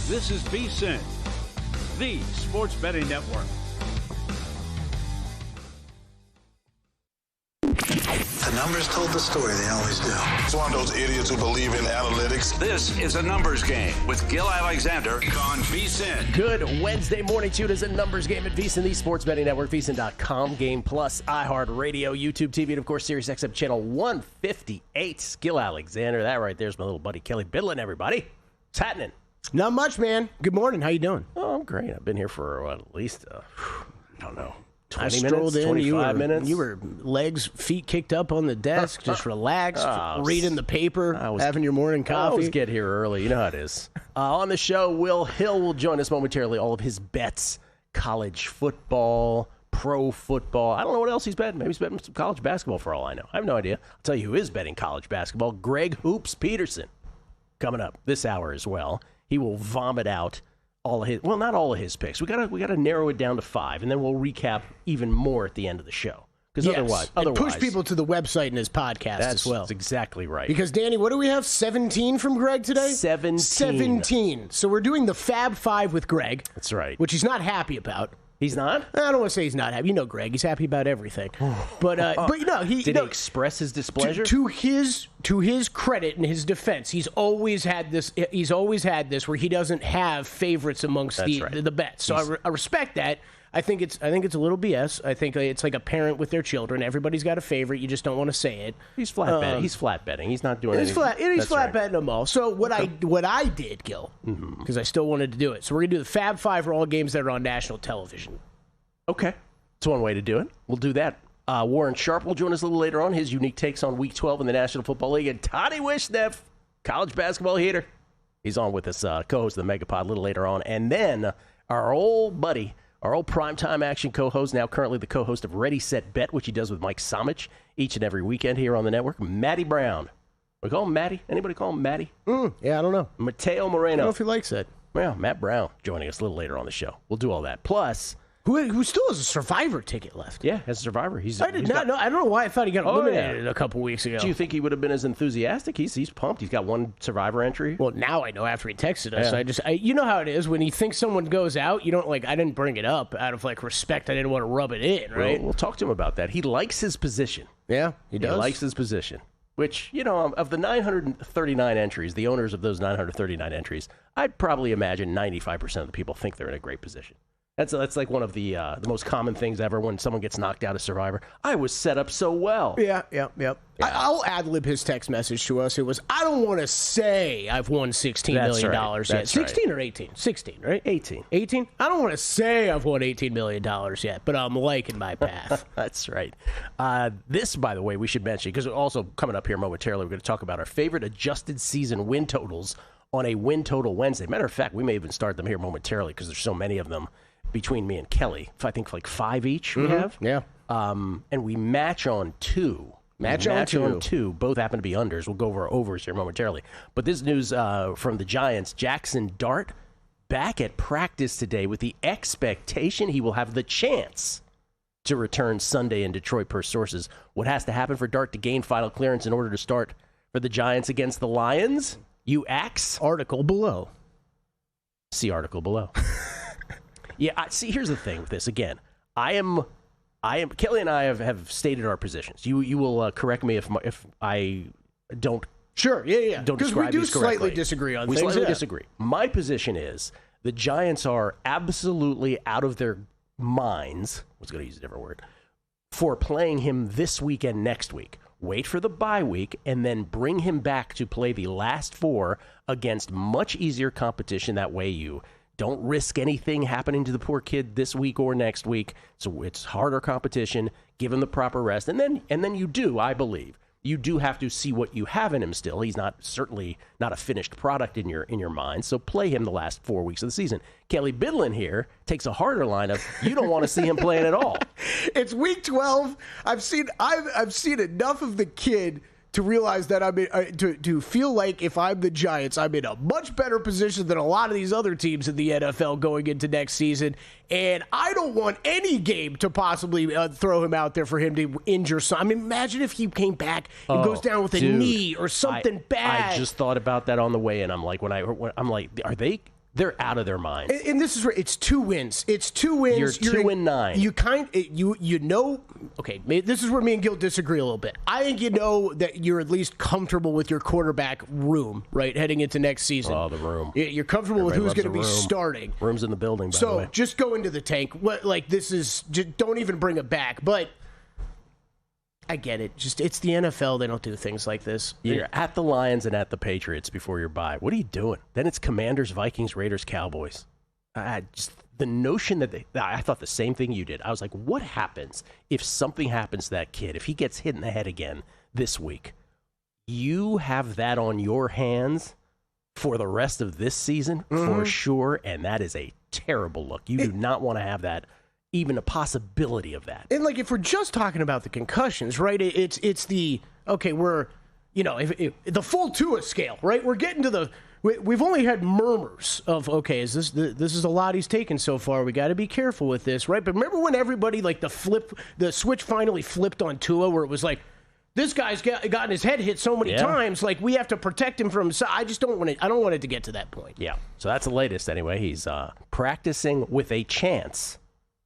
This is VSiN, the sports betting network. The numbers told the story, they always do. It's one of those idiots who believe in analytics. This is a numbers game with Gil Alexander on VSiN. Good Wednesday morning to you. It is a numbers game at VSiN, the sports betting network, VSiN.com, Game Plus, iHeartRadio, YouTube TV, and of course, Sirius XM channel 158. Gil Alexander, that right there's my little buddy Kelly Bidlin, everybody. What's happening? Not much, man. Good morning. How you doing? Oh, I'm great. I've been here for at least, I don't know, 20 I minutes, 25 minutes. You were legs, feet kicked up on the desk, just relaxed, reading the paper, having your morning coffee. I always get here early. You know how it is. On the show, Will Hill will join us momentarily. All of his bets, college football, pro football. I don't know what else he's betting. Maybe he's betting some college basketball for all I know. I have no idea. I'll tell you who is betting college basketball. Greg Hoops Peterson coming up this hour as well. He will vomit out all of his, well, not all of his picks. We gotta narrow it down to 5, and then we'll recap even more at the end of the show. Because otherwise, and push people to the website and his podcast as well. That's exactly right. Because, Danny, what do we have? 17 from Greg today? 17. So we're doing the Fab 5 with Greg. That's right. Which he's not happy about. He's not? I don't want to say he's not happy. You know Greg. He's happy about everything. But you know, he express his displeasure? To his credit and his defense, he's always had this where he doesn't have favorites amongst the bets. So I respect that. I think it's a little BS. I think it's like a parent with their children. Everybody's got a favorite. You just don't want to say it. He's flat betting. He's flat betting. He's not doing anything. He's flat betting them all. So what I did, Gil, because I still wanted to do it. So we're gonna do the Fab 5 for all games that are on national television. Okay, it's one way to do it. We'll do that. Warren Sharp will join us a little later on. His unique takes on Week 12 in the National Football League. And Toddy Wishnev, college basketball heater. He's on with us, co-host of the Megapod, a little later on. And then our old buddy, our old primetime action co-host, now currently the co-host of Ready, Set, Bet, which he does with Mike Somich each and every weekend here on the network, Matty Brown. We call him Matty? Anybody call him Matty? Yeah, I don't know. Mateo Moreno. I don't know if he likes it. Well, Matt Brown joining us a little later on the show. We'll do all that. Plus, who still has a Survivor ticket left? Yeah, has a Survivor. I did not know. I don't know why I thought he got eliminated a couple weeks ago. Do you think he would have been as enthusiastic? He's pumped. He's got one Survivor entry. Well, now I know after he texted us. Yeah. You know how it is when you think someone goes out. You don't I didn't bring it up out of respect. I didn't want to rub it in. Right? We'll talk to him about that. He likes his position. Yeah, he does. He likes his position. Which, of the 939 entries, the owners of those 939 entries, I'd probably imagine 95% of the people think they're in a great position. That's like one of the most common things ever when someone gets knocked out of Survivor. I was set up so well. Yeah. I'll ad-lib his text message to us. It was, I don't want to say I've won $16 million yet. 16 or 18? 16, right? 18. 18? I don't want to say I've won $18 million yet, but I'm liking my path. That's right. This, by the way, we should mention, because also coming up here momentarily, we're going to talk about our favorite adjusted season win totals on a Win Total Wednesday. Matter of fact, we may even start them here momentarily because there's so many of them between me and Kelly. I think 5 each we have. Yeah. And we match on 2. Match on two. Both happen to be unders. We'll go over our overs here momentarily. But this news from the Giants, Jackson Dart back at practice today with the expectation he will have the chance to return Sunday in Detroit per sources. What has to happen for Dart to gain final clearance in order to start for the Giants against the Lions? You ax? Article below. See article below. Yeah, see, here's the thing with this. Again, I am Kelly and I have stated our positions. You will correct me if I don't. Sure, yeah. Don't because we do slightly disagree on things. We slightly disagree. My position is the Giants are absolutely out of their minds. I was going to use a different word for playing him this week and next week. Wait for the bye week and then bring him back to play the last 4 against much easier competition. That way you don't risk anything happening to the poor kid this week or next week. So it's harder competition. Give him the proper rest. And then you do, I believe, you do have to see what you have in him still. He's certainly not a finished product in your mind. So play him the last 4 weeks of the season. Kelly Bidlin here takes a harder line of you don't want to see him playing at all. It's week 12. I've seen enough of the kid to realize that I'm to feel like if I'm the Giants, I'm in a much better position than a lot of these other teams in the NFL going into next season. And I don't want any game to possibly throw him out there for him to injure some. I mean, imagine if he came back and goes down with a knee or something bad. I just thought about that on the way in. I'm like, I'm like, are they they're out of their minds. And this is where it's 2 wins. It's 2 wins. You're 2-9. You know. Okay, this is where me and Gil disagree a little bit. I think you know that you're at least comfortable with your quarterback room, right, heading into next season. Oh, the room. You're comfortable Everybody with who's going to be loves a room. starting. Room's in the building, by the way. So just go into the tank. This is just, don't even bring it back. But I get it. Just it's the NFL. They don't do things like this. You're at the Lions and at the Patriots before your bye. What are you doing? Then it's Commanders, Vikings, Raiders, Cowboys. Just the notion that I thought the same thing you did. I was like, what happens if something happens to that kid? If he gets hit in the head again this week, you have that on your hands for the rest of this season for sure, and that is a terrible look. You do not want to have that. Even a possibility of that. And if we're just talking about the concussions, right? It's the we're if the full Tua scale, right? We're getting to we've only had murmurs of this is a lot he's taken so far. We got to be careful with this, right? But remember when everybody the switch finally flipped on Tua, where it was like, this guy's gotten his head hit so many times, we have to protect him from himself. I just don't want it. I don't want it to get to that point. Yeah. So that's the latest anyway. He's practicing with a chance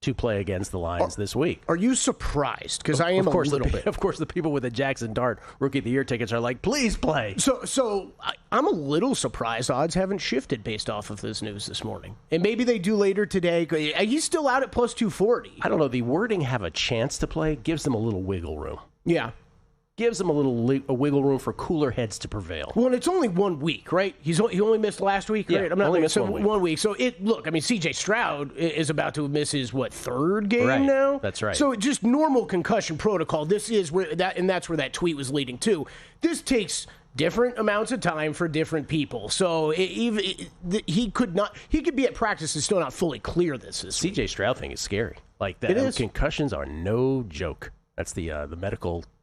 to play against the Lions this week. Are you surprised? Because I am a little bit. Of course, the people with the Jackson Dart Rookie of the Year tickets are like, please play. So I'm a little surprised odds haven't shifted based off of this news this morning. And maybe they do later today. He's still out at plus 240. I don't know. The wording have a chance to play gives them a little wiggle room. Yeah. Gives them a wiggle room for cooler heads to prevail. Well, and it's only 1 week, right? He only missed last week, right? Yeah, only missed 1 week. So C.J. Stroud is about to miss his third game now. That's right. So just normal concussion protocol. This is where that's where that tweet was leading to. This takes different amounts of time for different people. So he could be at practice and still not fully clear this week. C.J. Stroud thing is scary. That. It is. Concussions are no joke. That's the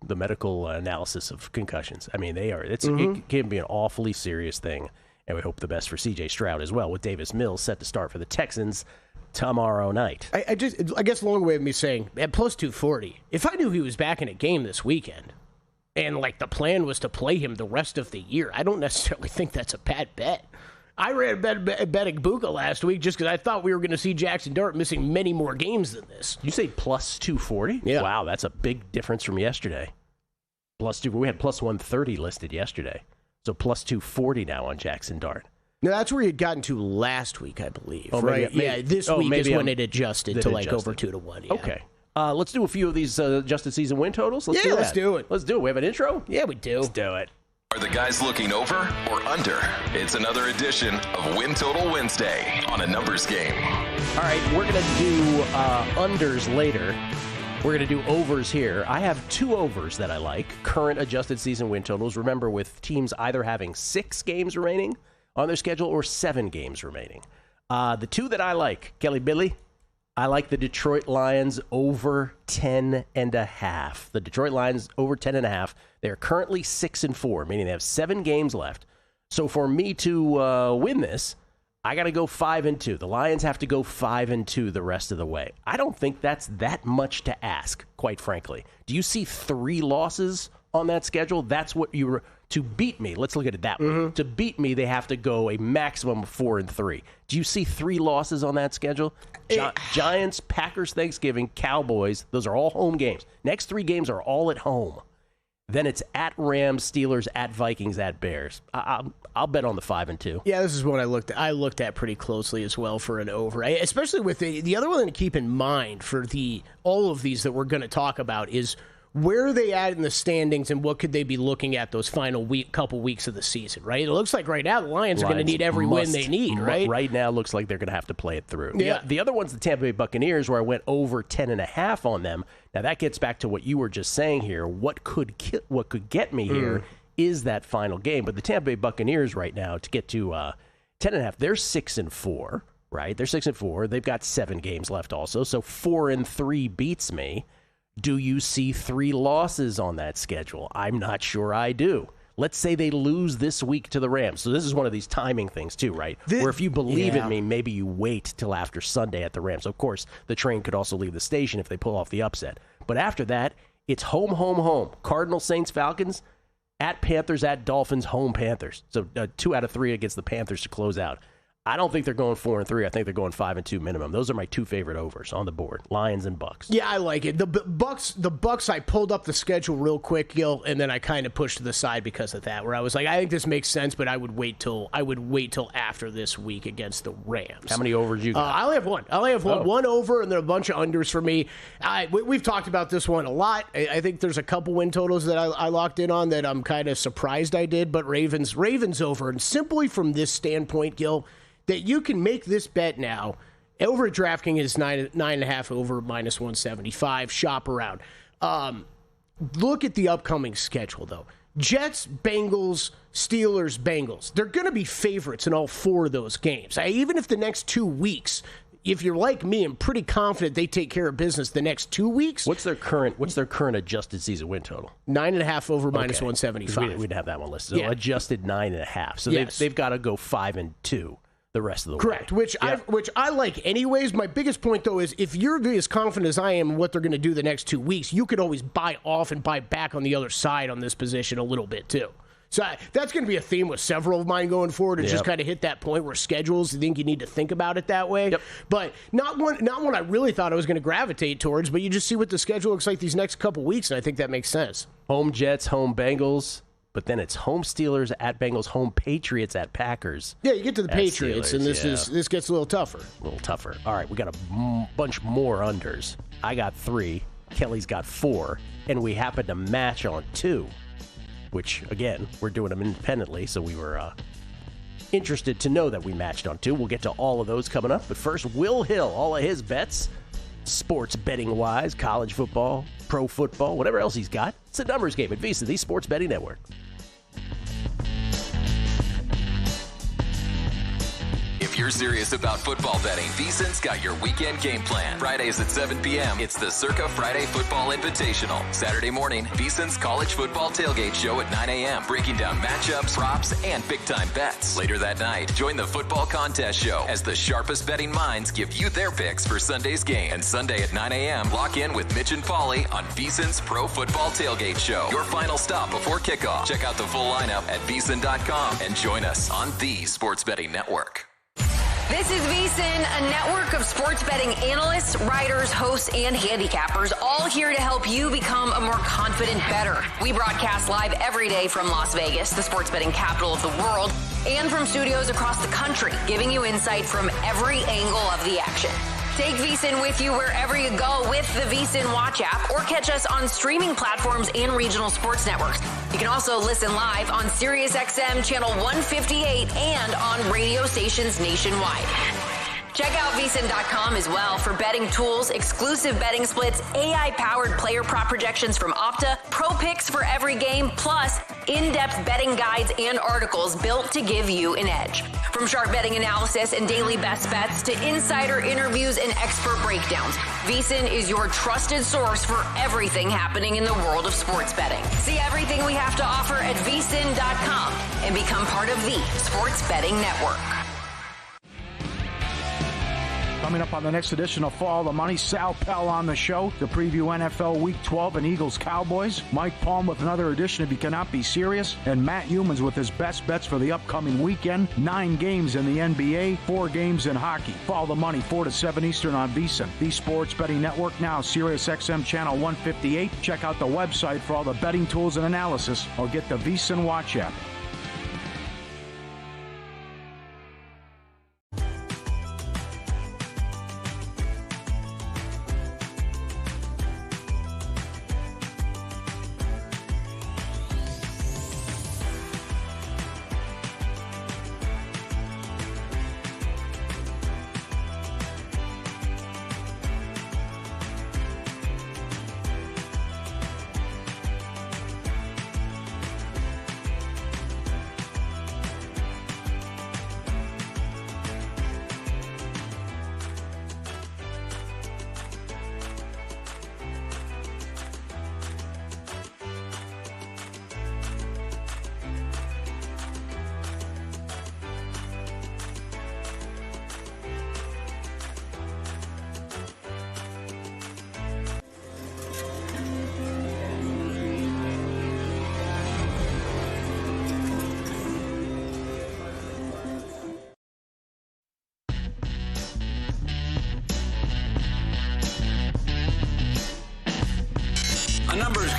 medical analysis of concussions. I mean, they are. It can be an awfully serious thing, and we hope the best for C.J. Stroud as well. With Davis Mills set to start for the Texans tomorrow night. I guess long way of me saying at plus 240. If I knew he was back in a game this weekend, and the plan was to play him the rest of the year, I don't necessarily think that's a bad bet. I ran bet Buka last week just because I thought we were going to see Jackson Dart missing many more games than this. You say plus 240? Yeah. Wow, that's a big difference from yesterday. We had plus 130 listed yesterday. So plus 240 now on Jackson Dart. No, that's where he had gotten to last week, I believe. Oh, right? Maybe, this week is when it adjusted to over 2-1. Yeah. Okay. Let's do a few of these adjusted season win totals. Let's do it. Let's do it. We have an intro? Yeah, we do. Let's do it. Are the guys looking over or under? It's another edition of Win Total Wednesday on a numbers game. All right, we're going to do unders later. We're going to do overs here. I have 2 overs that I like, current adjusted season win totals. Remember, with teams either having 6 games remaining on their schedule or 7 games remaining. The 2 that I like, Kelly Billy, I like the Detroit Lions over 10.5. The Detroit Lions over 10.5. They're currently 6-4, meaning they have 7 games left. So for me to win this, I got to go 5-2. The Lions have to go 5-2 the rest of the way. I don't think that's that much to ask, quite frankly. Do you see 3 losses on that schedule? That's what you were to beat me. Let's look at it that way. To beat me, they have to go a maximum of 4-3. Do you see 3 losses on that schedule? Giants, Packers, Thanksgiving, Cowboys. Those are all home games. Next 3 games are all at home. Then it's at Rams, Steelers, at Vikings, at Bears. I'll bet on the 5-2. Yeah, this is what I looked at pretty closely as well for an over. Especially with the other one to keep in mind for all of these that we're going to talk about is where are they at in the standings and what could they be looking at those final couple weeks of the season, right? It looks like right now the Lions are going to need every win they need, right? Right now it looks like they're going to have to play it through. Yeah. The other one's the Tampa Bay Buccaneers, where I went over 10.5 on them. Now that gets back to what you were just saying here. What could get me here is that final game. But the Tampa Bay Buccaneers right now, to get to 10.5, they're 6-4, right? They're 6-4. They've got 7 games left also. So 4-3 beats me. Do you see 3 losses on that schedule? I'm not sure I do. Let's say they lose this week to the Rams. So this is one of these timing things too, right? Where if you believe in me, maybe you wait till after Sunday at the Rams. Of course, the train could also leave the station if they pull off the upset. But after that, it's home. Cardinals, Saints, Falcons, at Panthers, at Dolphins, home Panthers. So 2 out of 3 against the Panthers to close out. I don't think they're going 4-3. I think they're going 5-2 minimum. Those are my two favorite overs on the board: Lions and Bucks. Yeah, I like it. The Bucks. I pulled up the schedule real quick, Gil, and then I kind of pushed to the side because of that. Where I was like, I think this makes sense, but I would wait till after this week against the Rams. How many overs you got? I only have one. One over, and then a bunch of unders for me. We've talked about this one a lot. I think there's a couple win totals that I locked in on that I'm kind of surprised I did, but Ravens over, and simply from this standpoint, Gil, that you can make this bet now. Over at DraftKings is 9.5 over -175. Shop around. Look at the upcoming schedule, though. Jets, Bengals, Steelers, Bengals. They're going to be favorites in all four of those games. Even if the next 2 weeks, if you're like me, I'm pretty confident they take care of business the next 2 weeks. What's their current adjusted season win total? 9.5 over -175. We didn't have that one listed. So Yeah. Adjusted 9.5. So Yes. they've got to go 5-2 the rest of the Correct, way. which I like anyways. My biggest point, though, is if you're as confident as I am in what they're going to do the next 2 weeks, you could always buy off and buy back on the other side on this position a little bit, too. So that's going to be a theme with several of mine going forward, and just kind of hit that point where schedules, I think you need to think about it that way. Yep. But not one I really thought I was going to gravitate towards, but you just see what the schedule looks like these next couple weeks, and I think that makes sense. Home Jets, home Bengals, but then it's home Steelers at Bengals, home Patriots at Packers. Yeah, you get to the at Patriots, Steelers, and this gets a little tougher. A little tougher. All right, we got a bunch more unders. I got 3. Kelly's got 4, and we happen to match on 2, which, again, we're doing them independently, so we were interested to know that we matched on 2. We'll get to all of those coming up, but first, Will Hill, all of his bets, sports betting-wise, college football, pro football, whatever else he's got. It's a numbers game at VSiN, the Sports Betting Network. If you're serious about football betting, VSiN's got your weekend game plan. Fridays at 7 p.m., it's the Circa Friday Football Invitational. Saturday morning, VSiN's college football tailgate show at 9 a.m., breaking down matchups, props, and big-time bets. Later that night, join the football contest show as the sharpest betting minds give you their picks for Sunday's game. And Sunday at 9 a.m., lock in with Mitch and Paulie on VSiN's Pro Football Tailgate Show. Your final stop before kickoff. Check out the full lineup at VSiN.com and join us on the Sports Betting Network. This is VSiN, a network of sports betting analysts, writers, hosts, and handicappers, all here to help you become a more confident bettor. We broadcast live every day from Las Vegas, the sports betting capital of the world, and from studios across the country, giving you insight from every angle of the action. Take VSiN with you wherever you go with the VSiN Watch app, or catch us on streaming platforms and regional sports networks. You can also listen live on SiriusXM Channel 158 and on radio stations nationwide. Check out VSiN.com as well for betting tools, exclusive betting splits, AI-powered player prop projections from Opta, pro picks for every game, plus in-depth betting guides and articles built to give you an edge. From sharp betting analysis and daily best bets to insider interviews and expert breakdowns, VSiN is your trusted source for everything happening in the world of sports betting. See everything we have to offer at VSiN.com and become part of the Sports Betting Network. Coming up on the next edition of Follow the Money, Sal Pell on the show to preview NFL Week 12 and Eagles-Cowboys. Mike Palm with another edition of You Cannot Be Serious. And Matt Humans with his best bets for the upcoming weekend. 9 games in the NBA, 4 games in hockey. Follow the Money, 4 to 7 Eastern on VSiN. The Sports Betting Network, now SiriusXM Channel 158. Check out the website for all the betting tools and analysis, or get the VSiN Watch app.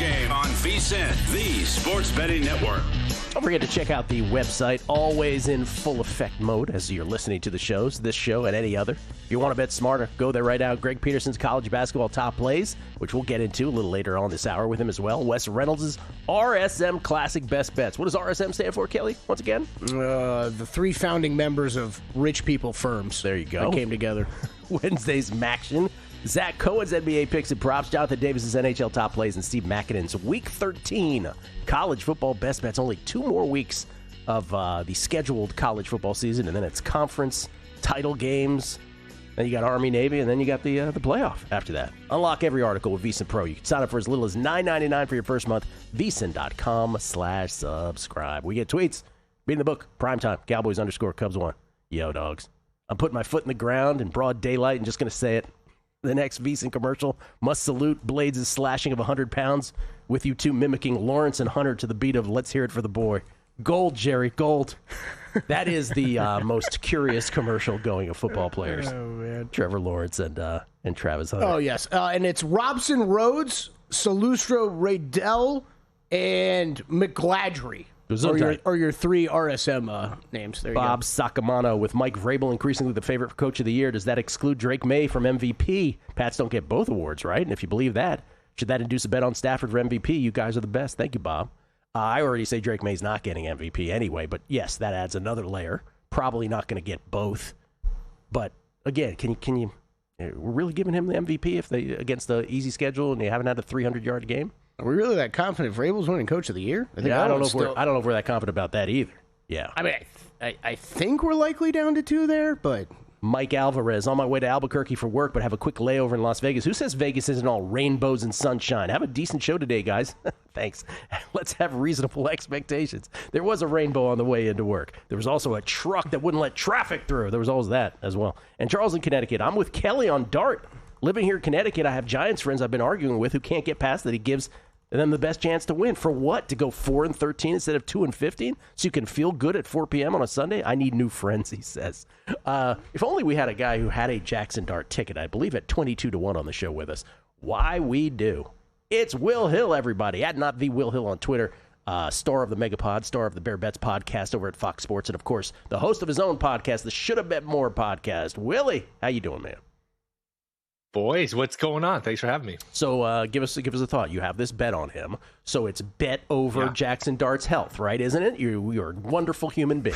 Game on VSiN, the sports betting network. Don't forget to check out the website, always in full effect mode as you're listening to the shows, this show and any other. If you want to bet smarter, go there right now. Greg Peterson's college basketball top plays, which we'll get into a little later on this hour with him as well. Wes Reynolds' RSM Classic Best Bets. What does RSM stand for, Kelly, once again? The three founding members of rich people firms. There you go. That came together. Wednesday's Maction. Zach Cohen's NBA picks and props, Jonathan Davis's NHL top plays, and Steve Makinen's Week 13 college football best bets. Only 2 more weeks of the scheduled college football season, and then it's conference title games. Then you got Army, Navy, and then you got the playoff after that. Unlock every article with VSiN Pro. You can sign up for as little as $9.99 for your first month. VSiN.com/subscribe. We get tweets. Beating the book. Primetime. Cowboys _Cubs 1. Yo, dogs. I'm putting my foot in the ground in broad daylight and just going to say it. The next VSiN commercial must salute Blades' slashing of 100 pounds with you two mimicking Lawrence and Hunter to the beat of Let's Hear It for the Boy. Gold, Jerry, gold. That is the most curious commercial going of football players. Oh, man. Trevor Lawrence and Travis Hunter. Oh, yes. And it's Robson Rhodes, Salustro Radell, and McGladry. Or your 3 RSM names. There you Bob go. Sacamano with Mike Vrabel increasingly the favorite for Coach of the Year. Does that exclude Drake May from MVP? Pats don't get both awards, right? And if you believe that, should that induce a bet on Stafford for MVP? You guys are the best. Thank you, Bob. I already say Drake May's not getting MVP anyway, but yes, that adds another layer. Probably not going to get both. But again, can you we're really giving him the MVP if they against the easy schedule and they haven't had a 300-yard game? Are we really that confident Vrabel's winning Coach of the Year? I don't know if we're that confident about that either. Yeah. I mean, I think we're likely down to 2 there, but Mike Alvarez, on my way to Albuquerque for work, but have a quick layover in Las Vegas. Who says Vegas isn't all rainbows and sunshine? Have a decent show today, guys. Thanks. Let's have reasonable expectations. There was a rainbow on the way into work. There was also a truck that wouldn't let traffic through. There was always that as well. And Charles in Connecticut. I'm with Kelly on Dart. Living here in Connecticut, I have Giants friends I've been arguing with who can't get past that he gives them the best chance to win. For what? To go 4-13 instead of 2-15? So you can feel good at 4 p.m. on a Sunday? I need new friends, he says. If only we had a guy who had a Jackson Dart ticket, I believe at 22-1 on the show with us. Why we do. It's Will Hill, everybody. At Not The Will Hill on Twitter. Star of the Megapod, star of the Bear Bets podcast over at Fox Sports. And, of course, the host of his own podcast, the Shoulda Bet More podcast. Willie, how you doing, man? Boys, what's going on? Thanks for having me. So give us a thought. You have this bet on him, so it's bet over Jackson Dart's health, right? Isn't it? You're a wonderful human being.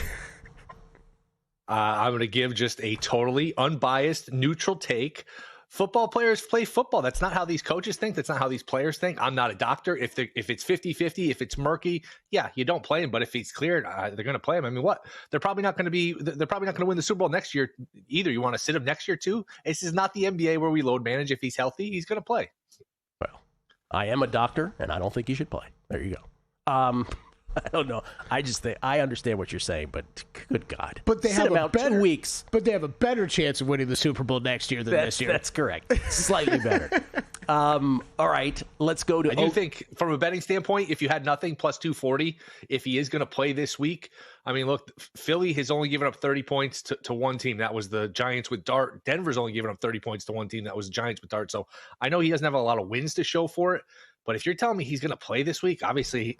I'm going to give just a totally unbiased, neutral take. Football players play football. That's not how these coaches think. That's not how these players think. I'm not a doctor. If it's 50-50, if it's murky, yeah, you don't play him. But if he's cleared, they're going to play him. I mean, what? They're probably not going to win the Super Bowl next year either. You want to sit him next year too? This is not the NBA where we load manage. If he's healthy, he's going to play. Well, I am a doctor, and I don't think he should play. There you go. I don't know. I just think I understand what you're saying, but good God. But they have about 2 weeks. But they have a better chance of winning the Super Bowl next year than this year. That's correct. Slightly better. All right, let's go to. I do think, from a betting standpoint, if you had nothing, plus 240, if he is going to play this week, I mean, look, Philly has only given up 30 points to one team. That was the Giants with Dart. Denver's only given up 30 points to one team. That was the Giants with Dart. So I know he doesn't have a lot of wins to show for it. But if you're telling me he's going to play this week, obviously,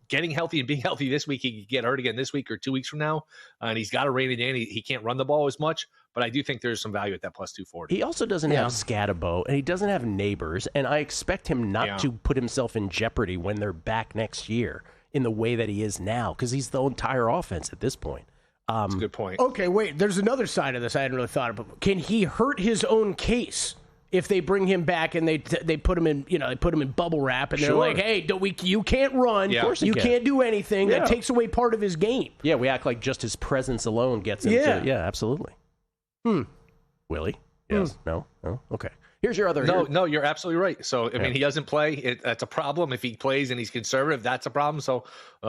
getting healthy and being healthy this week, he could get hurt again this week or 2 weeks from now. And he's got to rein it in. He can't run the ball as much. But I do think there's some value at that plus 240. He also doesn't have Scatabo, and he doesn't have neighbors. And I expect him not to put himself in jeopardy when they're back next year in the way that he is now, because he's the entire offense at this point. That's a good point. Okay, wait. There's another side of this I hadn't really thought about. Can he hurt his own case? If they bring him back and they put him in, they put him in bubble wrap and they're like, hey, you can't run, you can't do anything. That takes away part of his game. Yeah, we act like just his presence alone gets him to, absolutely. Willie? Yes. No? Okay. Here's your other. No, you're absolutely right. So, I mean, he doesn't play. That's a problem. If he plays and he's conservative, that's a problem. So,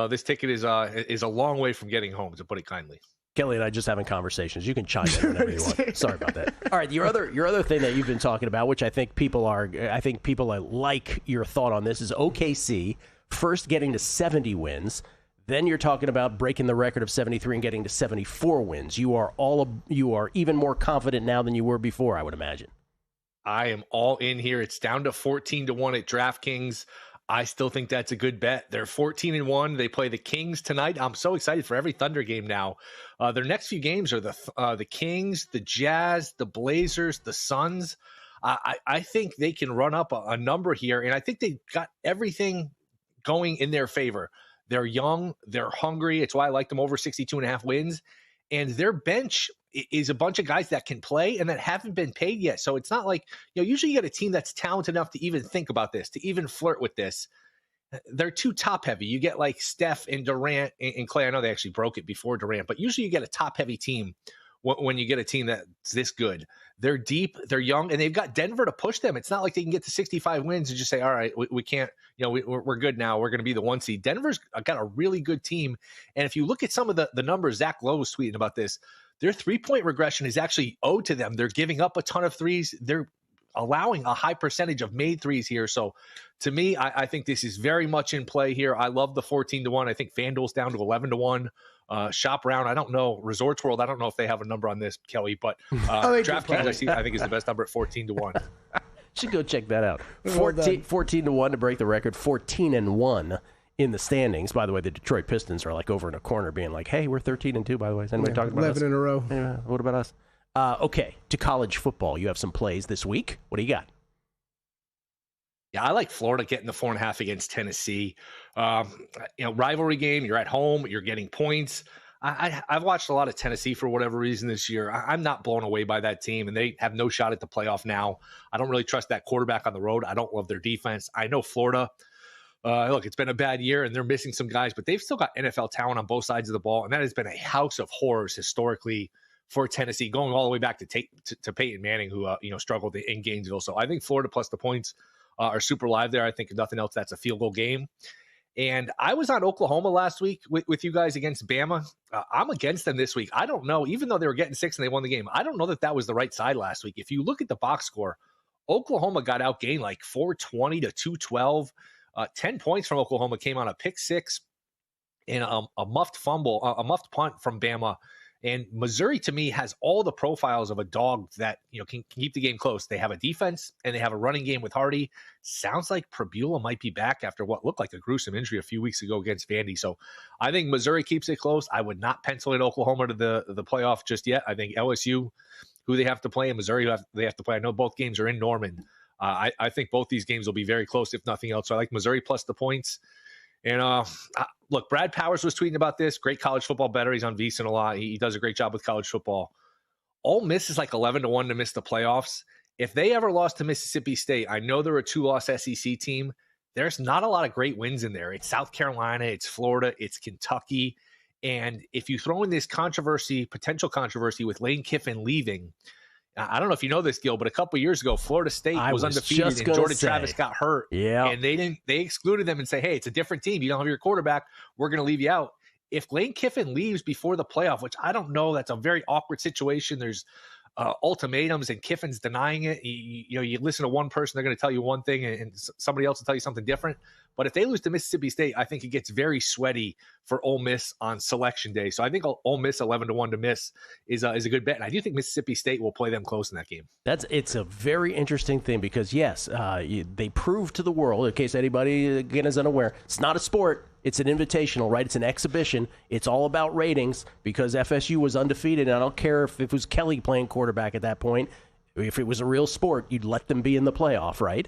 this ticket is a long way from getting home, to put it kindly. Kelly and I just having conversations. You can chime in whenever you want. Sorry about that. All right, your other thing that you've been talking about, which I think people like your thought on this, is OKC first getting to 70 wins. Then you're talking about breaking the record of 73 and getting to 74 wins. You are even more confident now than you were before, I would imagine. I am all in here. It's down to 14-1 at DraftKings. I still think that's a good bet. They're 14-1. They play the Kings tonight. I'm so excited for every Thunder game now. Their next few games are the Kings, the Jazz, the Blazers, the Suns. I think they can run up a number here, and I think they got everything going in their favor. They're young. They're hungry. It's why I like them over 62.5 wins. And their bench is a bunch of guys that can play and that haven't been paid yet. So it's not like, usually you get a team that's talented enough to even think about this, to even flirt with this. They're too top heavy. You get like Steph and Durant and Clay. I know they actually broke it before Durant, but usually you get a top heavy team when you get a team that's this good. They're deep, they're young, and they've got Denver to push them. It's not like they can get to 65 wins and just say, all right, we can't, we're good now. We're going to be the 1 seed. Denver's got a really good team. And if you look at some of the numbers, Zach Lowe was tweeting about this, their 3-point regression is actually owed to them. They're giving up a ton of threes. They're allowing a high percentage of made threes here. So to me, I think this is very much in play here. I love the 14-1. I think FanDuel's down to 11-1. Shop around. I don't know. Resorts World, I don't know if they have a number on this, Kelly, but DraftKings I think is the best number at 14-1. Should go check that out. 14-1 to break the record. 14-1 in the standings. By the way, the Detroit Pistons are like over in a corner being like, hey, we're 13-2, by the way. Is anybody talking about 11 us? in a row. Yeah, what about us? Okay, to college football. You have some plays this week. What do you got? Yeah, I like Florida getting the 4.5 against Tennessee. Rivalry game. You're at home. You're getting points. I've watched a lot of Tennessee for whatever reason this year. I'm not blown away by that team, and they have no shot at the playoff now. I don't really trust that quarterback on the road. I don't love their defense. I know Florida. Look, it's been a bad year, and they're missing some guys, but they've still got NFL talent on both sides of the ball, and that has been a house of horrors historically for Tennessee, going all the way back to Peyton Manning, who struggled in Gainesville. So I think Florida plus the points are super live there. I think if nothing else, that's a field goal game. And I was on Oklahoma last week with you guys against Bama. I'm against them this week. I don't know, even though they were getting 6 and they won the game, I don't know that was the right side last week. If you look at the box score, Oklahoma got outgained like 420 to 212. 10 points from Oklahoma came on a pick 6 and a muffed fumble, a muffed punt from Bama. And Missouri, to me, has all the profiles of a dog that can keep the game close. They have a defense, and they have a running game with Hardy. Sounds like Prabula might be back after what looked like a gruesome injury a few weeks ago against Vandy. So I think Missouri keeps it close. I would not pencil in Oklahoma to the playoff just yet. I think LSU, who they have to play, and Missouri, they have to play. I know both games are in Norman. I think both these games will be very close, if nothing else. So I like Missouri plus the points. And look, Brad Powers was tweeting about this. Great college football bettor. He's on VSiN a lot. He does a great job with college football. Ole Miss is like 11-1 to miss the playoffs. If they ever lost to Mississippi State, I know they're a 2-loss SEC team. There's not a lot of great wins in there. It's South Carolina, it's Florida, it's Kentucky. And if you throw in this potential controversy with Lane Kiffin leaving, I don't know if you know this, Gil, but a couple of years ago, Florida State was undefeated and Jordan Travis got hurt. Yeah. And they excluded them and say, hey, it's a different team. You don't have your quarterback. We're going to leave you out. If Lane Kiffin leaves before the playoff, which I don't know, that's a very awkward situation. There's ultimatums and Kiffin's denying it. You listen to one person, they're going to tell you one thing and somebody else will tell you something different. But if they lose to Mississippi State, I think it gets very sweaty for Ole Miss on selection day. So I think Ole Miss 11-1 to miss is a good bet. And I do think Mississippi State will play them close in that game. It's a very interesting thing because, yes, they proved to the world, in case anybody, again, is unaware, it's not a sport. It's an invitational, right? It's an exhibition. It's all about ratings because FSU was undefeated. And I don't care if it was Kelly playing quarterback at that point. If it was a real sport, you'd let them be in the playoff, right?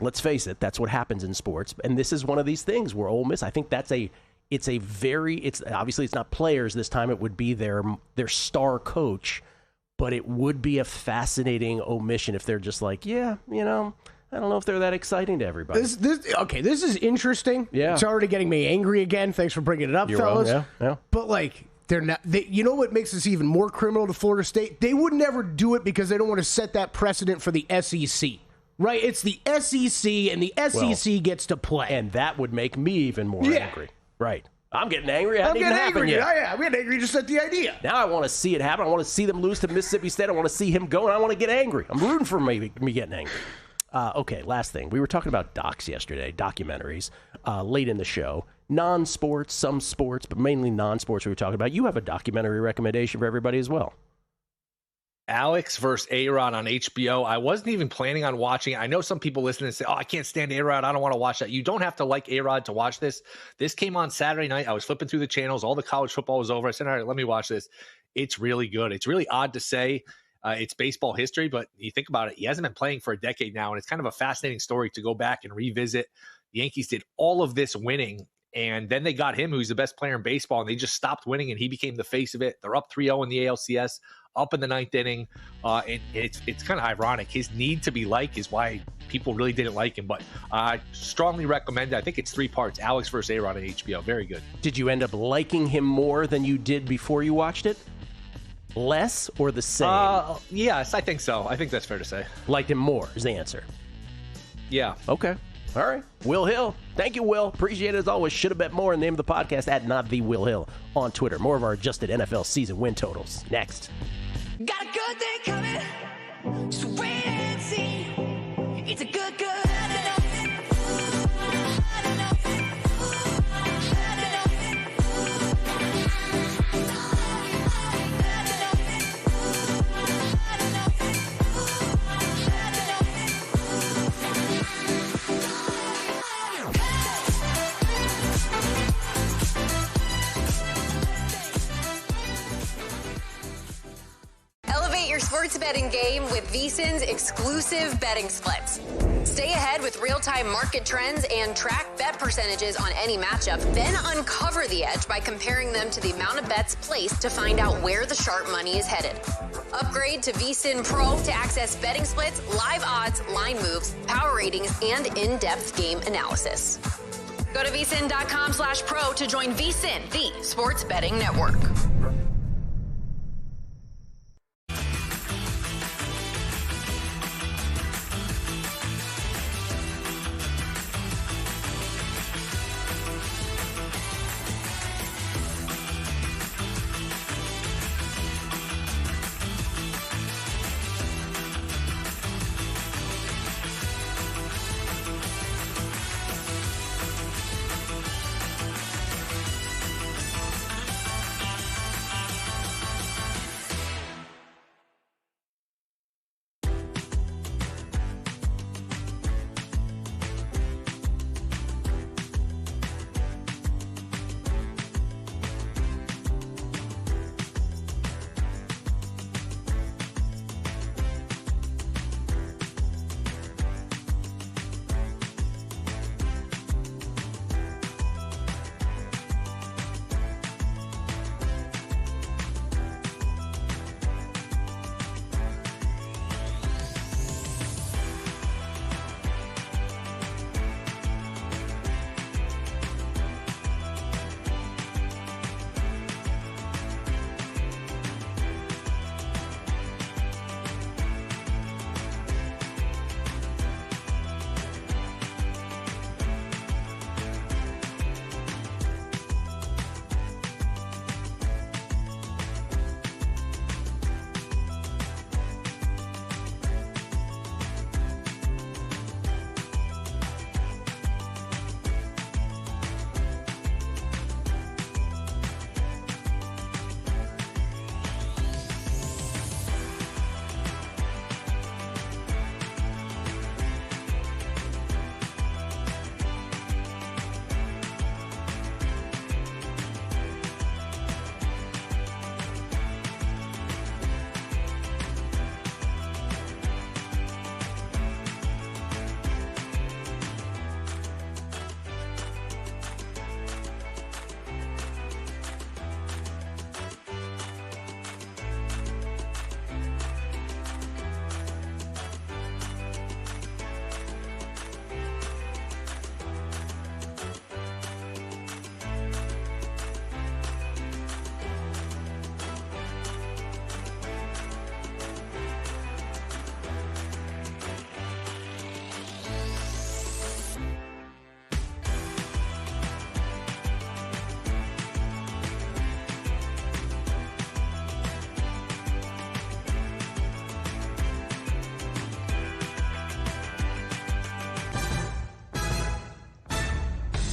Let's face it, that's what happens in sports. And this is one of these things where Ole Miss, I think it's obviously it's not players this time. It would be their star coach, but it would be a fascinating omission if they're just like, I don't know if they're that exciting to everybody. This is interesting. Yeah. It's already getting me angry again. Thanks for bringing it up, fellas. Yeah. But they're not. You know what makes this even more criminal to Florida State? They would never do it because they don't want to set that precedent for the SEC. Right? It's the SEC, and the SEC gets to play. And that would make me even more angry. Right. I'm getting angry. It hasn't even happened yet. I'm getting angry just at the idea. Now I want to see it happen. I want to see them lose to Mississippi State. I want to see him go, and I want to get angry. I'm rooting for me getting angry. Okay, last thing. We were talking about docs yesterday, documentaries, late in the show. Non-sports, some sports, but mainly non-sports we were talking about. You have a documentary recommendation for everybody as well. Alex versus A-Rod on HBO. I wasn't even planning on watching it. I know some people listening and say, oh, I can't stand A-Rod. I don't want to watch that. You don't have to like A-Rod to watch this. This came on Saturday night. I was flipping through the channels. All the college football was over. I said, all right, let me watch this. It's really good. It's really odd to say it's baseball history, but you think about it, he hasn't been playing for a decade now, and it's kind of a fascinating story to go back and revisit. The Yankees did all of this winning, and then they got him, who's the best player in baseball, and they just stopped winning, and he became the face of it. They're up 3-0 in the ALCS, up in the ninth inning, and it's kind of ironic. His need to be liked is why people really didn't like him, but I strongly recommend it. I think it's 3 parts, Alex versus A-Rod on HBO. Very good. Did you end up liking him more than you did before you watched it? Less or the same? Yes, I think so. I think that's fair to say. Liked him more is the answer. Yeah. Okay. All right. Will Hill. Thank you, Will. Appreciate it as always. Should have bet more. Name of the podcast at Not The Will Hill on Twitter. More of our adjusted NFL season win totals next. Got a good thing coming. Just wait and see. It's a good. Elevate your sports betting game with VSiN's exclusive betting splits. Stay ahead with real-time market trends and track bet percentages on any matchup. Then uncover the edge by comparing them to the amount of bets placed to find out where the sharp money is headed. Upgrade to VSiN Pro to access betting splits, live odds, line moves, power ratings, and in-depth game analysis. Go to vsin.com/pro to join VSiN, the sports betting network.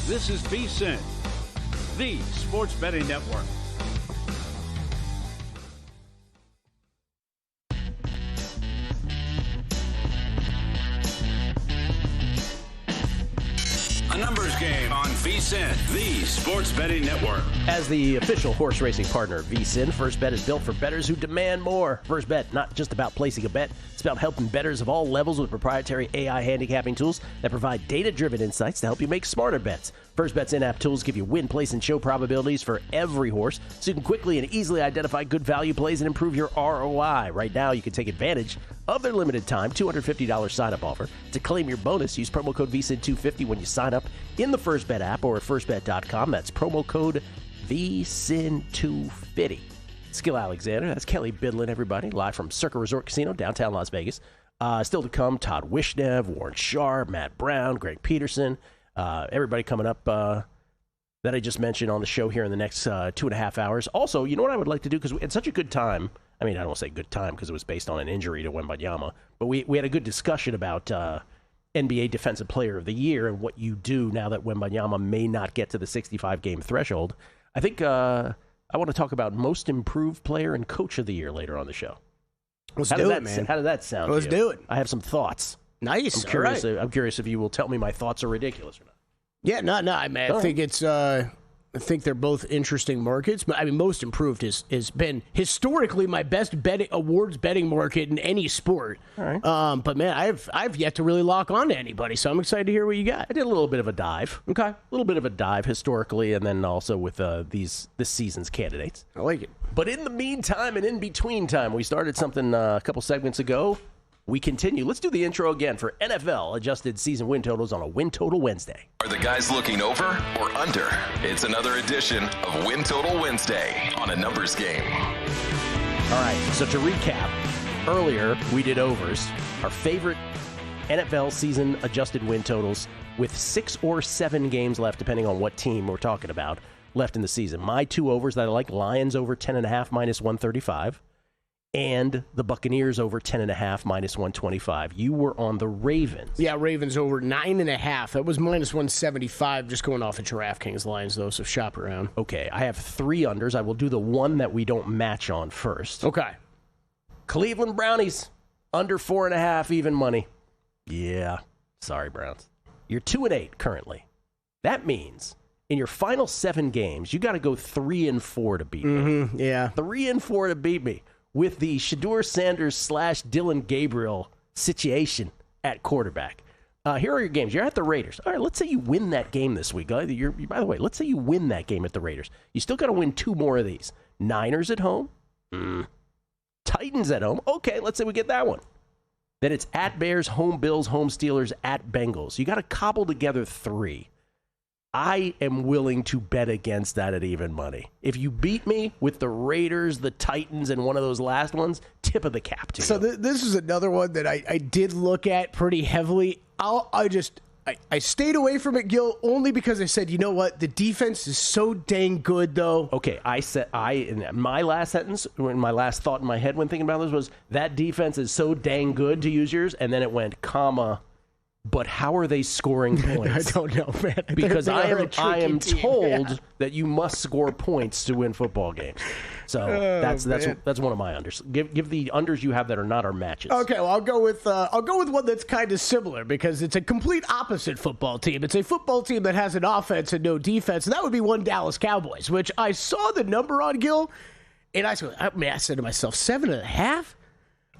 This is VSiN, the sports betting network. Numbers Game on VSiN, the Sports Betting Network. As the official horse racing partner of VSiN, First Bet is built for bettors who demand more. First Bet, not just about placing a bet, it's about helping bettors of all levels with proprietary AI handicapping tools that provide data-driven insights to help you make smarter bets. First Bet's in-app tools give you win, place, and show probabilities for every horse, so you can quickly and easily identify good value plays and improve your ROI. Right now, you can take advantage of their limited time $250 sign-up offer. To claim your bonus, use promo code VSiN250 when you sign up in the First Bet app or at firstbet.com. That's promo code VSiN250. Skill Alexander, that's Kelly Bidlin, everybody, live from Circa Resort Casino, downtown Las Vegas. Still to come, Todd Wishnev, Warren Sharp, Matt Brown, Greg Peterson, everybody coming up that I just mentioned on the show here in the next 2.5 hours. Also, you know what I would like to do, because we had such a good time. I mean, I don't want to say good time because it was based on an injury to Wembanyama, but we had a good discussion about NBA Defensive Player of the Year and what you do now that Wembanyama may not get to the 65-game threshold. I think I want to talk about Most Improved Player and Coach of the Year later on the show. Let's do it, man. How did that sound? Let's do it. I have some thoughts. Nice. I'm curious if you will tell me my thoughts are ridiculous or not. Yeah, no, man. I think it's. I think they're both interesting markets. But I mean, Most Improved has been historically my best awards betting market in any sport. All right. But man, I've yet to really lock on to anybody, so I'm excited to hear what you got. I did a little bit of a dive. Okay. A little bit of a dive historically, and then also with this season's candidates. I like it. But in the meantime and in between time, we started something a couple segments ago. We continue. Let's do the intro again for NFL adjusted season win totals on a Win Total Wednesday. Are the guys looking over or under? It's another edition of Win Total Wednesday on a numbers game. All right, so to recap, earlier we did overs, our favorite NFL season adjusted win totals with 6 or 7 games left, depending on what team we're talking about, left in the season. My two overs that I like, Lions over 10.5 minus 135. And the Buccaneers over 10.5 minus 125. You were on the Ravens. Yeah, Ravens over 9.5. That was minus 175, just going off of DraftKings lines, though, so shop around. Okay, I have 3 unders. I will do the one that we don't match on first. Okay. Cleveland Brownies, under 4.5 even money. Yeah, sorry, Browns. You're 2-8 currently. That means in your final 7 games, you got to go 3-4 to beat me. Yeah. 3-4 to beat me. With the Shedeur Sanders / Dylan Gabriel situation at quarterback. Here are your games. You're at the Raiders. All right, let's say you win that game this week. By the way, let's say you win that game at the Raiders. You still got to win 2 more of these. Niners at home. Titans at home. Okay, let's say we get that one. Then it's at Bears, home Bills, home Steelers, at Bengals. You got to cobble together 3. I am willing to bet against that at even money. If you beat me with the Raiders, the Titans, and one of those last ones, tip of the cap to you. So this is another one that I did look at pretty heavily. I stayed away from it, Gil, only because I said, you know what? The defense is so dang good, though. Okay, in my last sentence, my last thought in my head when thinking about this was, that defense is so dang good, to use yours, and then it went, comma, but how are they scoring points? I don't know, man. Because I am told that you must score points to win football games. So that's one of my unders. Give the unders you have that are not our matches. Okay, well I'll go with one that's kind of similar because it's a complete opposite football team. It's a football team that has an offense and no defense, and that would be one Dallas Cowboys, which I saw the number on, Gil, and I said to myself, 7.5.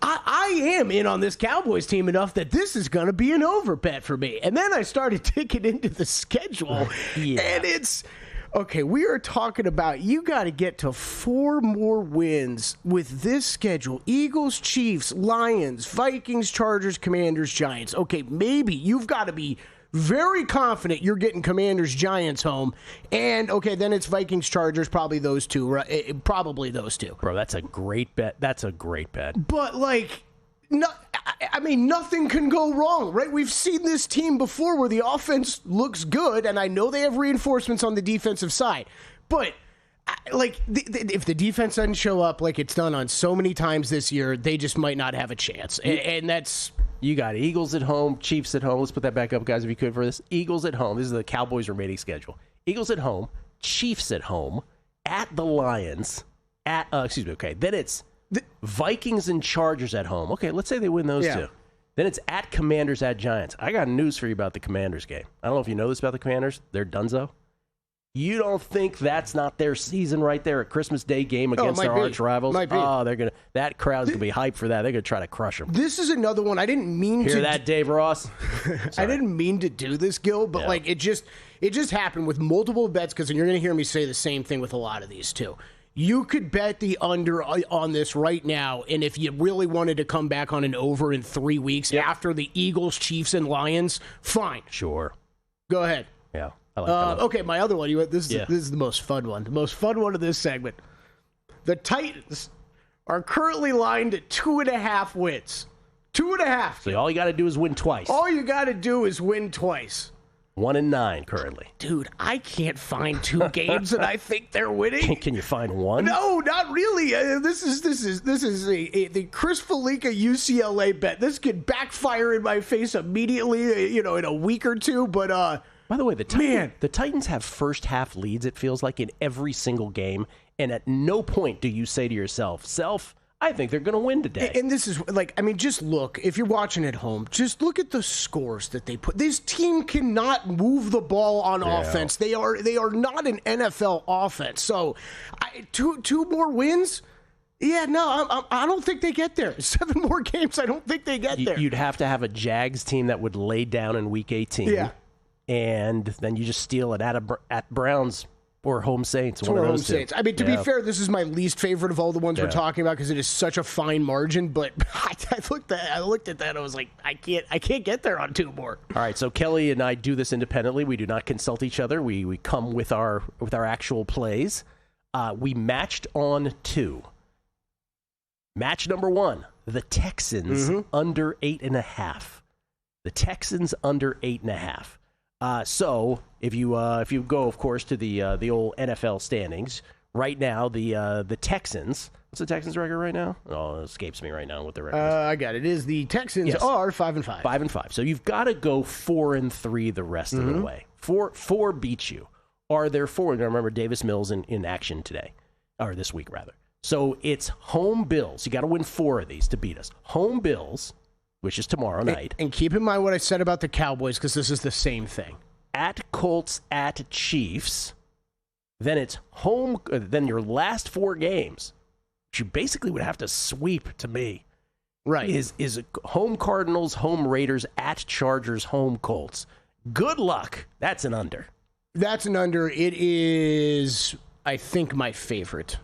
I am in on this Cowboys team enough that this is going to be an over bet for me. And then I started digging into the schedule, and it's, okay, we are talking about you got to get to 4 more wins with this schedule. Eagles, Chiefs, Lions, Vikings, Chargers, Commanders, Giants. Okay, maybe you've got to be very confident you're getting Commanders, Giants home. And, okay, then it's Vikings, Chargers, probably those 2. Right? Probably those 2. Bro, that's a great bet. But, nothing can go wrong, right? We've seen this team before where the offense looks good, and I know they have reinforcements on the defensive side. But, if the defense doesn't show up like it's done on so many times this year, they just might not have a chance. And that's... You got Eagles at home, Chiefs at home. Let's put that back up, guys, if you could, for this. Eagles at home. This is the Cowboys' remaining schedule. Eagles at home, Chiefs at home, at the Lions, Then it's the Vikings and Chargers at home. Okay, let's say they win those 2. Then it's at Commanders at Giants. I got news for you about the Commanders game. I don't know if you know this about the Commanders. They're donezo. You don't think that's not their season right there, a Christmas Day game against their arch rivals? Oh, that crowd's going to be hyped for that. They're going to try to crush them. This is another one. I didn't mean to. Hear that, Dave Ross? I didn't mean to do this, Gil, but like it just happened with multiple bets, because you're going to hear me say the same thing with a lot of these too. You could bet the under on this right now, and if you really wanted to come back on an over in 3 weeks after the Eagles, Chiefs, and Lions, fine. Sure. Go ahead. Yeah. I like that. Okay, my other one. This is the most fun one. The most fun one of this segment. The Titans are currently lined at 2.5 wins. 2.5. So all you got to do is win twice. All you got to do is win twice. 1-9 currently. Dude, I can't find 2 games that I think they're winning. Can you find one? No, not really. This is the Chris Felica UCLA bet. This could backfire in my face immediately, in a week or two. But by the way, the Titans have first half leads. It feels like in every single game, and at no point do you say to yourself, I think they're going to win today. And this is just look, if you're watching at home, just look at the scores that they put. This team cannot move the ball on offense. They are not an NFL offense. So, two more wins? Yeah, no, I don't think they get there. 7 more games, I don't think they get there. You'd have to have a Jags team that would lay down in Week 18. Yeah. And then you just steal it at Browns. Or Home Saints. One of those two. Saints. I mean, to be fair, this is my least favorite of all the ones we're talking about because it is such a fine margin. But I looked at that. I was like, I can't get there on 2 more. All right. So Kelly and I do this independently. We do not consult each other. We come with our actual plays. We matched on 2. Match number 1: the Texans under 8.5. The Texans under 8.5. So if you go, of course, to the old NFL standings right now, the Texans. What's the Texans record right now? Oh, it escapes me right now what the record is. I got it. It is the Texans are 5-5. 5-5. So you've got to go 4-3 the rest of the way. Four beats you. Are there 4? Now remember, Davis Mills in action today, or this week rather. So it's home Bills. You got to win 4 of these to beat us. Home Bills, which is tomorrow night. And keep in mind what I said about the Cowboys, because this is the same thing. At Colts, at Chiefs. Then it's home. Then your last 4 games, which you basically would have to sweep to me. Right. Is home Cardinals, home Raiders, at Chargers, home Colts. Good luck. That's an under. That's an under. It is, I think, my favorite.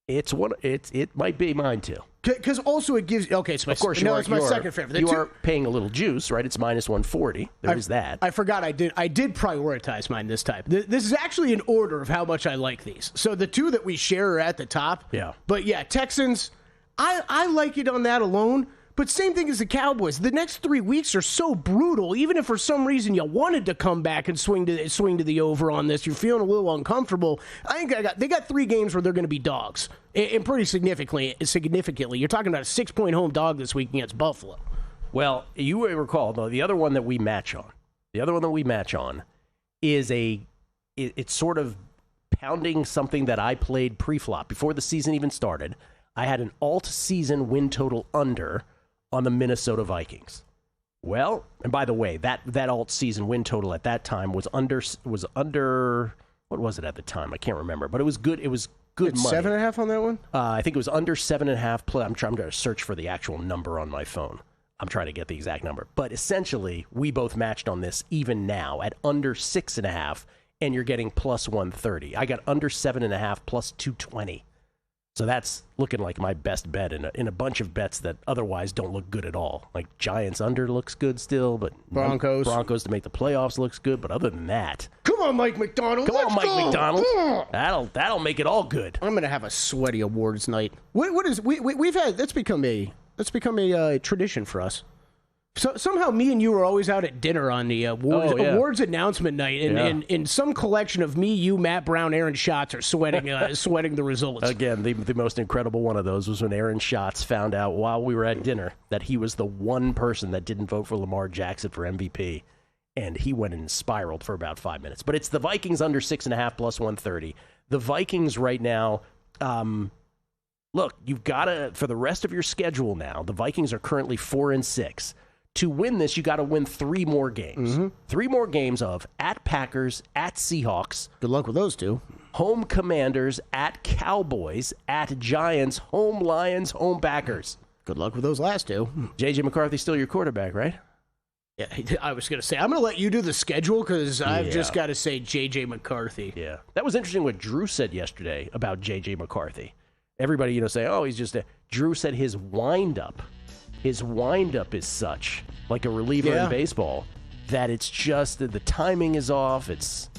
It might be mine too. Because also it gives... Okay, so of course it's my second favorite. You are paying a little juice, right? It's minus 140. There is that. I forgot I did prioritize mine this time. This is actually an order of how much I like these. So the 2 that we share are at the top. Yeah. But yeah, Texans, I like it on that alone. But same thing as the Cowboys. The next 3 weeks are so brutal. Even if for some reason you wanted to come back and swing to the over on this, you're feeling a little uncomfortable. I think they got 3 games where they're going to be dogs, and pretty significantly. You're talking about a 6-point home dog this week against Buffalo. Well, you may recall though the other one that we match on. Is it's sort of pounding something that I played pre-flop before the season even started. I had an alt-season win total under on the Minnesota Vikings. Well, and by the way, that alt-season win total at that time was under what was it at the time? I can't remember, but it was good. It was good money. 7.5 on that one? I think it was under 7.5. I'm trying to search for the actual number on my phone. I'm trying to get the exact number. But essentially, we both matched on this even now at under 6.5, and you're getting plus 130. I got under 7.5 plus 220. So that's looking like my best bet in a bunch of bets that otherwise don't look good at all. Like Giants under looks good still, but Broncos to make the playoffs looks good. But other than that, come on, Mike McDonald. Let's go. That'll make it all good. I'm gonna have a sweaty awards night. We've had that's become a tradition for us. So somehow me and you were always out at dinner on the awards announcement night, and in some collection of me, you, Matt Brown, Aaron Schatz are sweating the results. Again, the most incredible one of those was when Aaron Schatz found out while we were at dinner that he was the one person that didn't vote for Lamar Jackson for MVP, and he went and spiraled for about 5 minutes. But it's the Vikings under 6.5 plus 130. The Vikings right now, look, you've got to, for the rest of your schedule now, the Vikings are currently 4-6. To win this, you got to win 3 more games. 3 more games of at Packers, at Seahawks. Good luck with those 2. Home Commanders, at Cowboys, at Giants, home Lions, home Packers. Good luck with those last 2. J.J. McCarthy's still your quarterback, right? Yeah, I was going to say, I'm going to let you do the schedule because I've just got to say J.J. McCarthy. Yeah. That was interesting what Drew said yesterday about J.J. McCarthy. Everybody, say, oh, he's just a... Drew said his wind-up is such, like a reliever in baseball, that it's just the timing is off. It's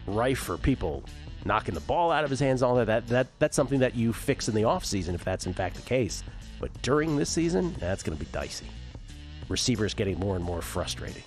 rife for people knocking the ball out of his hands, all that's something that you fix in the offseason if that's in fact the case. But during this season, that's going to be dicey. Receivers getting more and more frustrated,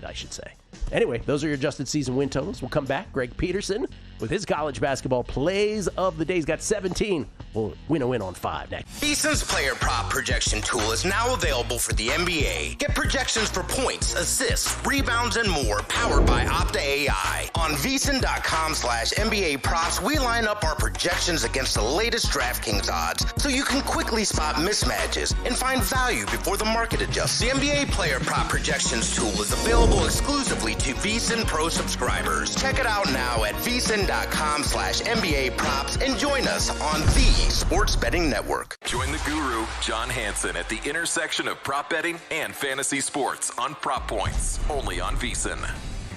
I should say. Anyway, those are your adjusted season win totals. We'll come back. Greg Peterson with his college basketball plays of the day. He's got 17. We'll win a win on 5 next. VSiN's player prop projection tool is now available for the NBA. Get projections for points, assists, rebounds, and more powered by Opta AI. On VSiN.com/NBA props, we line up our projections against the latest DraftKings odds so you can quickly spot mismatches and find value before the market adjusts. The NBA player prop projections tool is available exclusively to VSiN Pro subscribers. Check it out now at VSiN.com/NBA props and join us on the Sports Betting Network. Join the guru, John Hansen, at the intersection of prop betting and fantasy sports on Prop Points, only on VSiN.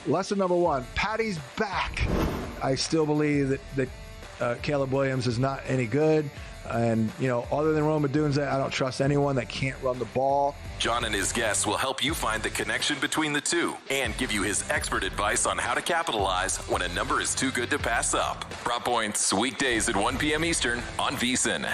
Lesson number 1, Patty's back. I still believe that Caleb Williams is not any good. And, other than Rome Odunze, I don't trust anyone that can't run the ball. John and his guests will help you find the connection between the two and give you his expert advice on how to capitalize when a number is too good to pass up. Prop Points, weekdays at 1 p.m. Eastern on VSiN.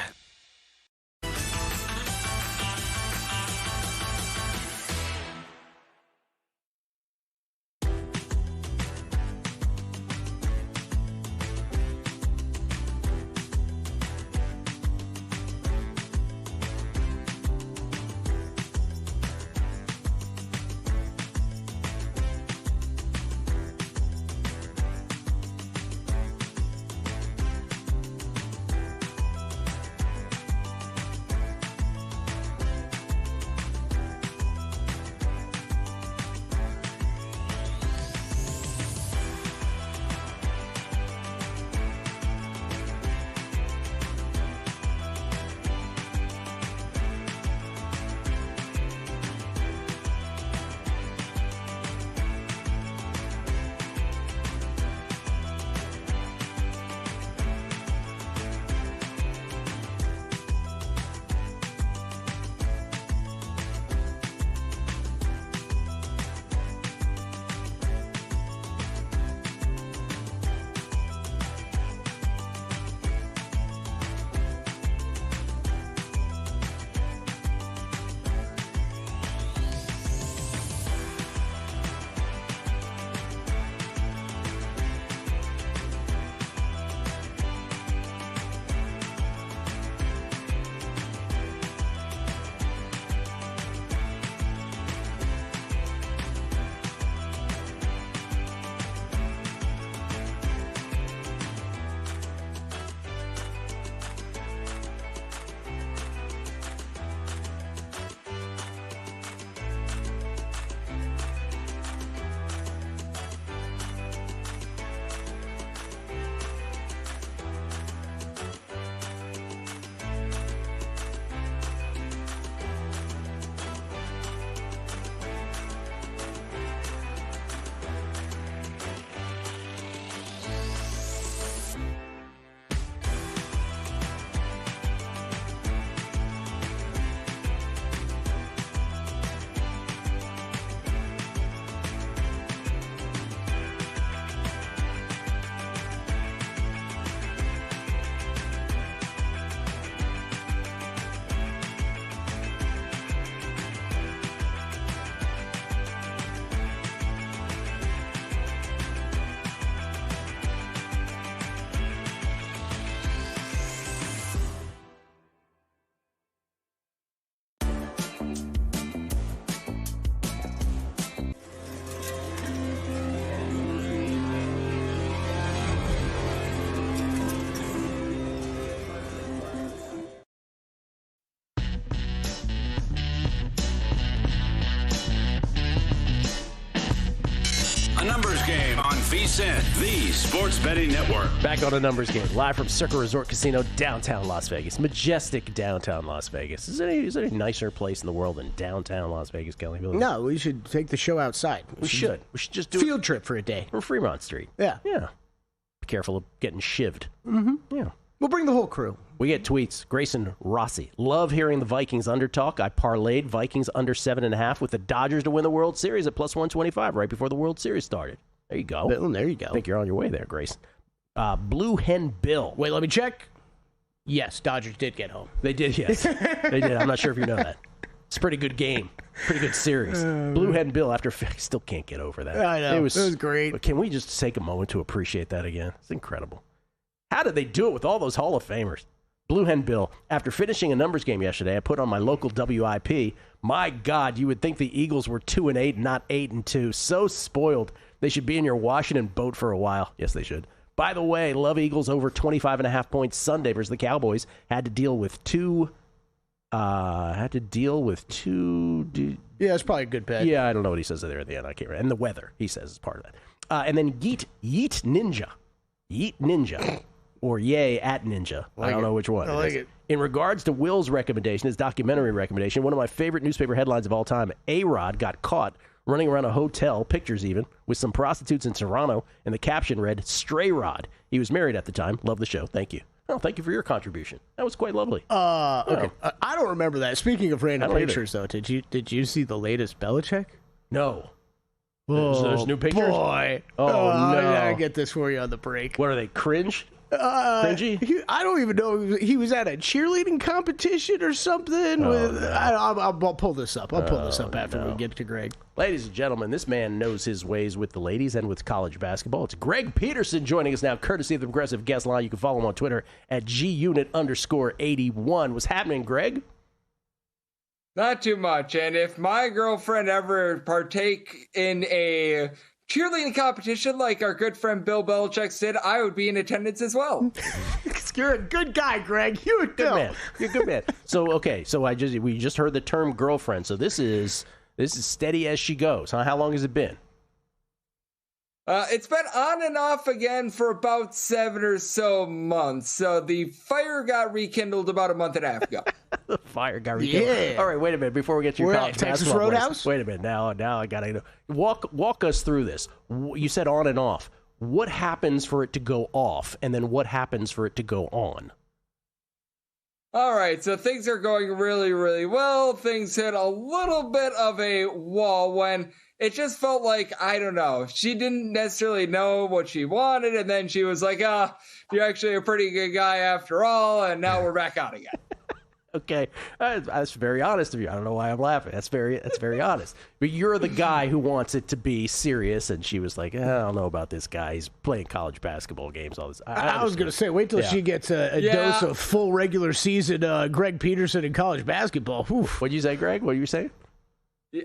Numbers Game on VSiN, the Sports Betting Network. Back on A Numbers Game, live from Circa Resort Casino, downtown Las Vegas. Majestic downtown Las Vegas. Is there any nicer place in the world than downtown Las Vegas, Kelly? No, we should take the show outside. We should just do field trip for a day. From Fremont Street. Yeah. Yeah. Be careful of getting shivved. Mm-hmm. Yeah. We'll bring the whole crew. We get tweets. Grayson Rossi. Love hearing the Vikings under talk. I parlayed Vikings under 7.5 with the Dodgers to win the World Series at plus 125 right before the World Series started. There you go. There you go. I think you're on your way there, Grayson. Blue Hen Bill. Wait, let me check. Yes, Dodgers did get home. They did, yes. They did. I'm not sure if you know that. It's a pretty good game. Pretty good series. Blue Hen Bill, I still can't get over that. I know. It was great. But can we just take a moment to appreciate that again? It's incredible. How did they do it with all those Hall of Famers? Blue Hen Bill, after finishing a numbers game yesterday, I put on my local WIP. My God, you would think the Eagles were 2-8, not 8-2. So spoiled. They should be in your Washington boat for a while. Yes, they should. By the way, love Eagles over 25.5 points Sunday versus the Cowboys. Had to deal with two. Yeah, it's probably a good bet. Yeah, I don't know what he says there at the end. I can't remember. And the weather, he says, is part of that. And then Yeet Ninja. Or Yay at Ninja. I don't know which one. I like it. In regards to Will's recommendation, his documentary recommendation, one of my favorite newspaper headlines of all time, A-Rod got caught running around a hotel, pictures even, with some prostitutes in Toronto, and the caption read, Stray Rod. He was married at the time. Love the show. Thank you. Oh, thank you for your contribution. That was quite lovely. Okay. I don't remember that. Speaking of random pictures, though, did you see the latest Belichick? No. Oh, There's new pictures? Boy. Oh, no. I gotta get this for you on the break. What are they, cringe? Cringy? I don't even know. He was at a cheerleading competition or something. I'll pull this up. I'll pull this up after we get to Greg. Ladies and gentlemen, this man knows his ways with the ladies and with college basketball. It's Greg Peterson joining us now, courtesy of the Progressive Guest Line. You can follow him on Twitter at gunit_81. What's happening, Greg? Not too much. And if my girlfriend ever partake in a cheerleading competition like our good friend Bill Belichick did, I would be in attendance as well. You're a good guy, Greg. You're a good man. You're a good man. So, okay, we just heard the term girlfriend. So this is steady as she goes. Huh? How long has it been? It's been on and off again for about 7 or so months. So the fire got rekindled about a month and a half ago. The fire got rekindled. Yeah. All right, wait a minute. Before we get to your college Texas Roadhouse? Wait a minute. Now I got to know. Walk us through this. You said on and off. What happens for it to go off, and then what happens for it to go on? All right, so things are going really, really well. Things hit a little bit of a wall when it just felt like, I don't know, she didn't necessarily know what she wanted, and then she was like, you're actually a pretty good guy after all, and now we're back out again. Okay, that's very honest of you. I don't know why I'm laughing. That's very honest. But you're the guy who wants it to be serious, and she was like, I don't know about this guy. He's playing college basketball games all this. I was going to say, wait till she gets a dose of full regular season Greg Peterson in college basketball. Oof. What'd you say, Greg? What were you saying?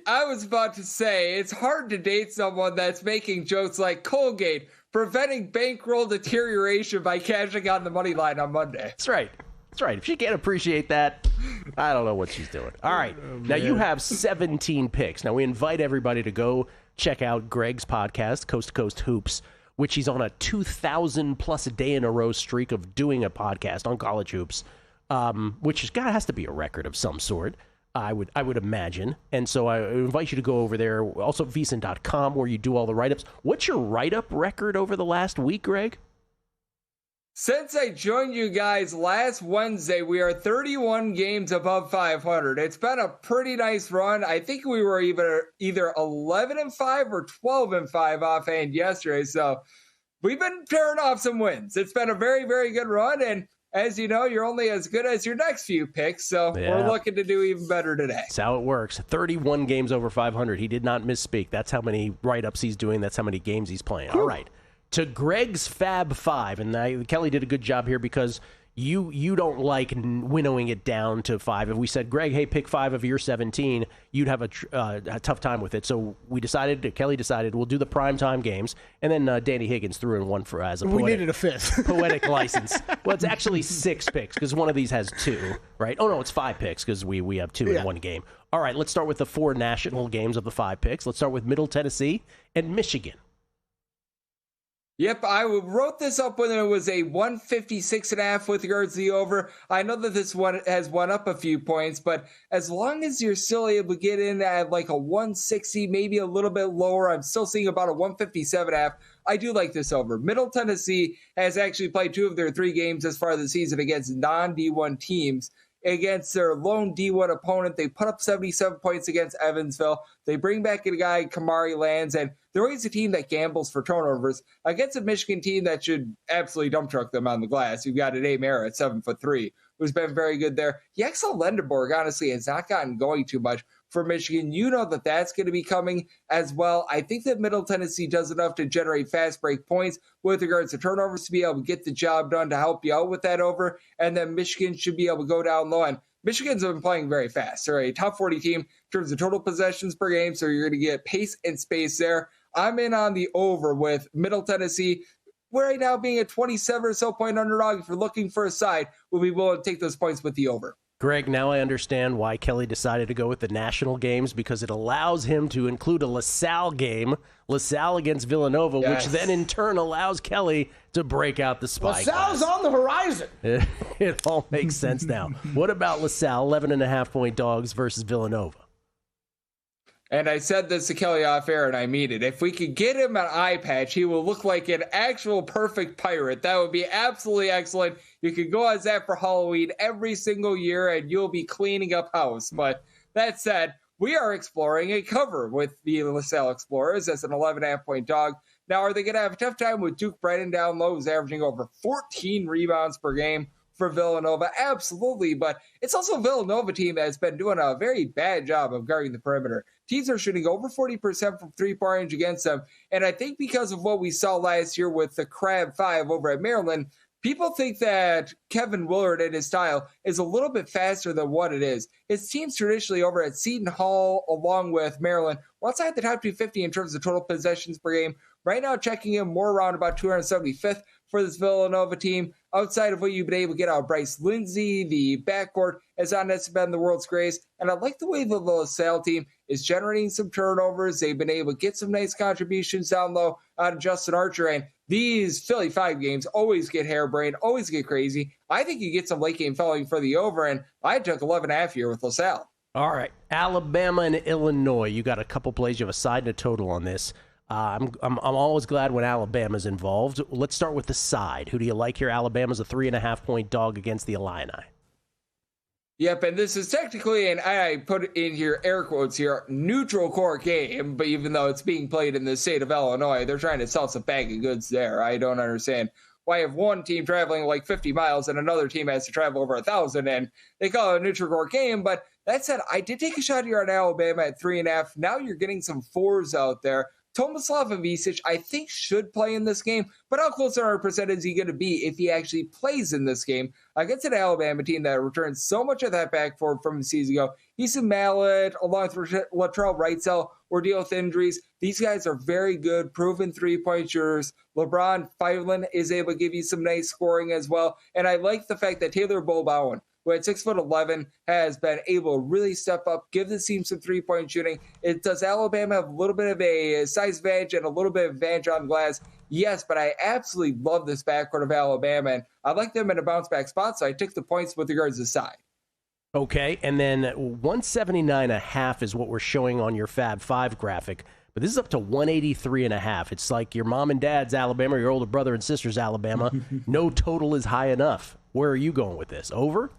I was about to say, it's hard to date someone that's making jokes like Colgate, preventing bankroll deterioration by cashing on the money line on Monday. That's right. That's right. If she can't appreciate that, I don't know what she's doing. All right. Now, you have 17 picks. Now, we invite everybody to go check out Greg's podcast, Coast to Coast Hoops, which he's on a 2,000-plus a day in a row streak of doing a podcast on college hoops, which has to be a record of some sort, I would imagine. And so I invite you to go over there. Also, VSiN.com, where you do all the write-ups. What's your write-up record over the last week, Greg? Since I joined you guys last Wednesday, we are 31 games above 500. It's been a pretty nice run. I think we were either 11-5 or 12-5 offhand yesterday. So we've been tearing off some wins. It's been a very, very good run. And as you know, you're only as good as your next few picks. So we're looking to do even better today. That's how it works. 31 games over 500. He did not misspeak. That's how many write-ups he's doing. That's how many games he's playing. All right. To Greg's Fab Five, and Kelly did a good job here because you don't like winnowing it down to 5. If we said, Greg, hey, pick 5 of your 17, you'd have a tough time with it. So Kelly decided we'll do the primetime games, and then Danny Higgins threw in one for as a we needed a 5th poetic license. Well, it's actually 6 picks because one of these has 2, right? Oh no, it's 5 picks because we have 2 in one game. All right, let's start with the 4 national games of the 5 picks. Let's start with Middle Tennessee and Michigan. Yep, I wrote this up when it was a 156.5 with regards to the over. I know that this one has went up a few points, but as long as you're still able to get in at like a 160, maybe a little bit lower, I'm still seeing about a 157.5. I do like this over. Middle Tennessee has actually played 2 of their 3 games as far as the season against non-D1 teams. Against their lone D1 opponent, they put up 77 points against Evansville. They bring back a guy, Kamari Lands, and they're always a team that gambles for turnovers against a Michigan team that should absolutely dump truck them on the glass. You've got Ade Mara at 7'3", who's been very good there. Yaxel Lendeborg, honestly, has not gotten going too much for Michigan. You know that that's going to be coming as well. I think that Middle Tennessee does enough to generate fast break points with regards to turnovers to be able to get the job done to help you out with that over. And then Michigan should be able to go down low. And Michigan's been playing very fast. They're a top 40 team in terms of total possessions per game. So you're going to get pace and space there. I'm in on the over with Middle Tennessee. We're right now being a 27 or so point underdog. If you're looking for a side, we'll be willing to take those points with the over. Greg, now I understand why Kelly decided to go with the national games, because it allows him to include a LaSalle game, LaSalle against Villanova, which then in turn allows Kelly to break out the spike. LaSalle's on the horizon. It all makes sense now. What about LaSalle, 11.5-point dogs versus Villanova? And I said this to Kelly off air, and I mean it. If we could get him an eye patch, he will look like an actual perfect pirate. That would be absolutely excellent. You could go as that for Halloween every single year, and you'll be cleaning up house. But that said, we are exploring a cover with the LaSalle Explorers as an 11.5-point dog. Now, are they going to have a tough time with Duke Brennan down low, who's averaging over 14 rebounds per game for Villanova? Absolutely, but it's also a Villanova team that's been doing a very bad job of guarding the perimeter. Teams are shooting over 40% from three-point range against them, and I think because of what we saw last year with the Crab 5 over at Maryland, people think that Kevin Willard and his style is a little bit faster than what it is. His teams traditionally over at Seton Hall, along with Maryland, were outside the top 250 in terms of total possessions per game. Right now, checking in more around about 275th for this Villanova team. Outside of what you've been able to get out of Bryce Lindsey, the backcourt has not necessarily been the world's greatest. And I like the way the LaSalle team is generating some turnovers. They've been able to get some nice contributions down low out of Justin Archer. And these Philly 5 games always get harebrained, always get crazy. I think you get some late game following for the over, and I took 11.5 here with LaSalle. All right, Alabama and Illinois. You got a couple plays. You have a side and a total on this. I'm always glad when Alabama's involved. Let's start with the side. Who do you like here? Alabama's a 3.5-point dog against the Illini. Yep, and this is technically, and I put in here air quotes here, neutral court game, but even though it's being played in the state of Illinois, they're trying to sell some bag of goods there. I don't understand why you have one team traveling like 50 miles and another team has to travel over 1,000, and they call it a neutral court game. But that said, I did take a shot here on Alabama at 3.5. Now you're getting some 4s out there. Tomislav Ivisic, I think, should play in this game, but how close 100% is he going to be if he actually plays in this game against an Alabama team that returned so much of that backcourt from the season ago? Easton Mallet, along with Latrell Wrightsell, or deal with injuries. These guys are very good, proven three-point shooters. LeBron Fireland is able to give you some nice scoring as well, and I like the fact that Taylor Bobowen, who at 6'11", has been able to really step up, give the team some three-point shooting. Does Alabama have a little bit of a size advantage and a little bit of advantage on glass? Yes, but I absolutely love this backcourt of Alabama, and I like them in a bounce-back spot, so I took the points with regards to side. Okay, and then 179.5 is what we're showing on your Fab 5 graphic, but this is up to 183.5. It's like your mom and dad's Alabama, your older brother and sister's Alabama. No total is high enough. Where are you going with this? Over?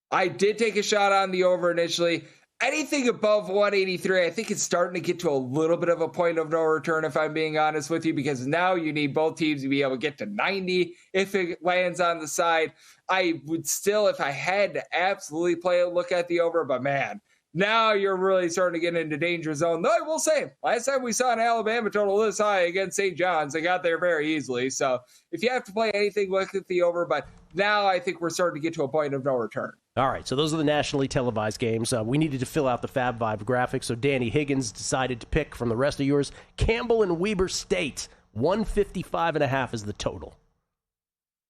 I did take a shot on the over initially. Anything above 183, I think it's starting to get to a little bit of a point of no return, if I'm being honest with you, because now you need both teams to be able to get to 90 if it lands on the side. I would still, if I had to absolutely play a look at the over, but man, now you're really starting to get into danger zone. Though I will say, last time we saw an Alabama total this high against St. John's, they got there very easily. So if you have to play anything, look at the over, but now I think we're starting to get to a point of no return. All right, so those are the nationally televised games. We needed to fill out the Fab 5 graphics, so Danny Higgins decided to pick from the rest of yours. Campbell and Weber State, 155.5 is the total.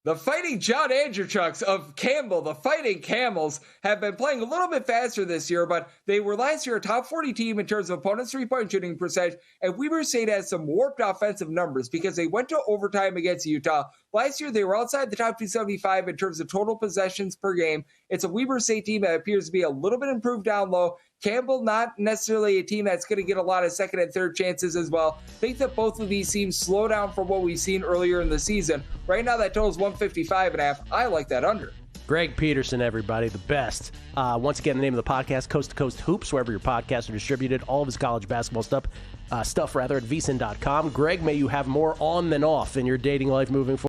The Fighting John Andrewchucks of Campbell, the Fighting Camels, have been playing a little bit faster this year, but they were last year a top 40 team in terms of opponents' three-point shooting percentage, and Weber State has some warped offensive numbers because they went to overtime against Utah. Last year, they were outside the top 275 in terms of total possessions per game. It's a Weber State team that appears to be a little bit improved down low. Campbell, not necessarily a team that's going to get a lot of second and third chances as well. I think that both of these teams slow down from what we've seen earlier in the season. Right now, that total is 155.5. I like that under. Greg Peterson, everybody, the best. Once again, the name of the podcast, Coast to Coast Hoops, wherever your podcasts are distributed. All of his college basketball stuff at VSiN.com. Greg, may you have more on than off in your dating life moving forward.